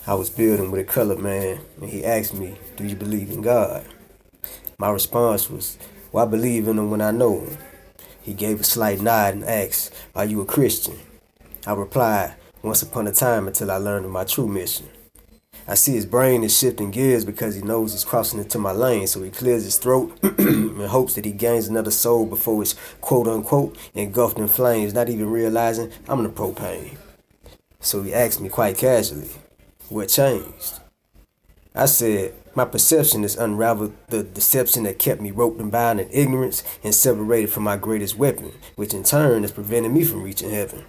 I was building with a colored man, and he asked me, "Do you believe in God?" My response was, "Well, I believe in him when I know him." He gave a slight nod and asked, "Are you a Christian?" I replied, "Once upon a time until I learned of my true mission." I see his brain is shifting gears because he knows he's crossing into my lane, so he clears his throat in hopes that he gains another soul before it's quote unquote engulfed in flames, not even realizing I'm the propane. So he asked me quite casually, "What changed?" I said, "My perception has unraveled the deception that kept me roped and bound in ignorance and separated from my greatest weapon, which in turn has prevented me from reaching heaven."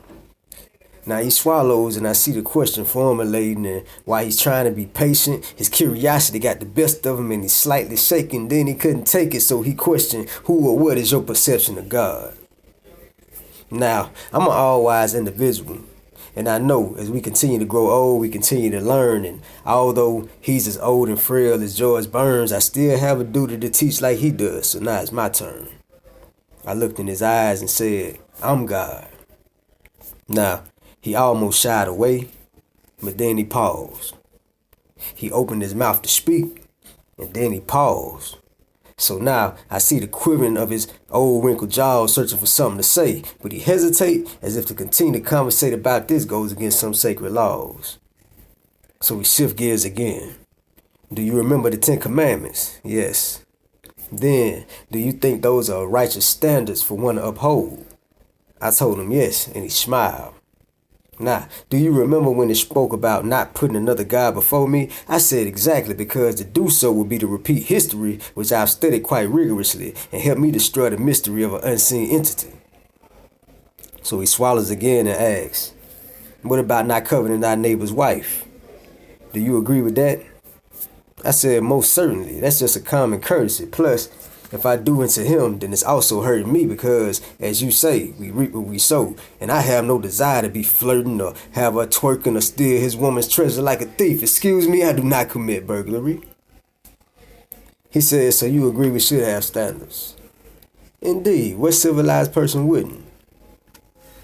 Now he swallows, and I see the question formulating, and while he's trying to be patient, his curiosity got the best of him and he's slightly shaken. Then he couldn't take it, so he questioned, "Who or what is your perception of God?" Now, I'm an all-wise individual, and I know as we continue to grow old, we continue to learn, and although he's as old and frail as George Burns, I still have a duty to teach like he does, so now it's my turn. I looked in his eyes and said, "I'm God." Now, he almost shied away, but then he paused. He opened his mouth to speak, and then he paused. So now I see the quivering of his old wrinkled jaws searching for something to say, but he hesitates as if to continue to conversate about this goes against some sacred laws. So we shift gears again. "Do you remember the Ten Commandments?" "Yes." "Then, do you think those are righteous standards for one to uphold?" I told him yes, and he smiled. "Now, do you remember when it spoke about not putting another God before me?" I said exactly, because to do so would be to repeat history, which I've studied quite rigorously, and help me destroy the mystery of an unseen entity. So he swallows again and asks, "What about not coveting thy neighbor's wife? Do you agree with that?" I said, "Most certainly. That's just a common courtesy. Plus, if I do unto him, then it's also hurting me because, as you say, we reap what we sow. And I have no desire to be flirting or have her twerking or steal his woman's treasure like a thief. Excuse me, I do not commit burglary." He said, "So you agree we should have standards?" "Indeed, what civilized person wouldn't?"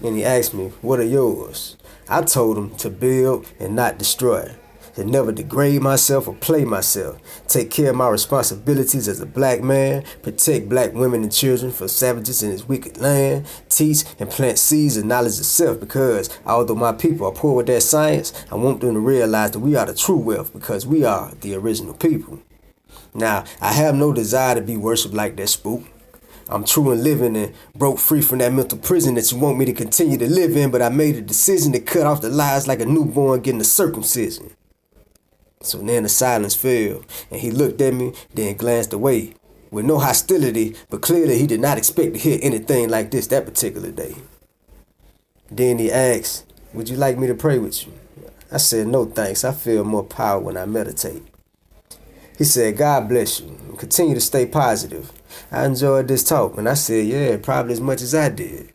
And he asked me, "What are yours?" I told him to build and not destroy, to never degrade myself or play myself, take care of my responsibilities as a black man, protect black women and children from savages in this wicked land, teach and plant seeds of knowledge of self, because although my people are poor with their science, I want them to realize that we are the true wealth because we are the original people. Now, I have no desire to be worshipped like that spook. I'm true and living and broke free from that mental prison that you want me to continue to live in, but I made a decision to cut off the lies like a newborn getting a circumcision. So then the silence fell, and he looked at me, then glanced away, with no hostility, but clearly he did not expect to hear anything like this that particular day. Then he asked, "Would you like me to pray with you?" I said, "No thanks, I feel more power when I meditate." He said, "God bless you, and continue to stay positive. I enjoyed this talk," and I said, "Yeah, probably as much as I did."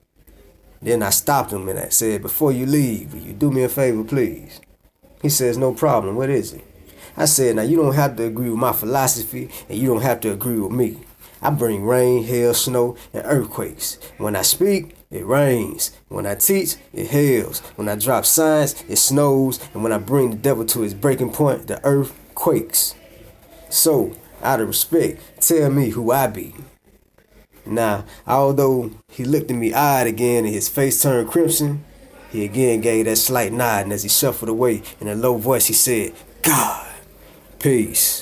Then I stopped him and I said, "Before you leave, will you do me a favor, please?" He says, "No problem, what is it?" I said, "Now you don't have to agree with my philosophy, and you don't have to agree with me. I bring rain, hail, snow, and earthquakes. When I speak, it rains. When I teach, it hails. When I drop signs, it snows. And when I bring the devil to his breaking point, the earth quakes. So, out of respect, tell me who I be." Now, although he looked at me odd again and his face turned crimson, he again gave that slight nod, and as he shuffled away in a low voice, he said, "God, peace."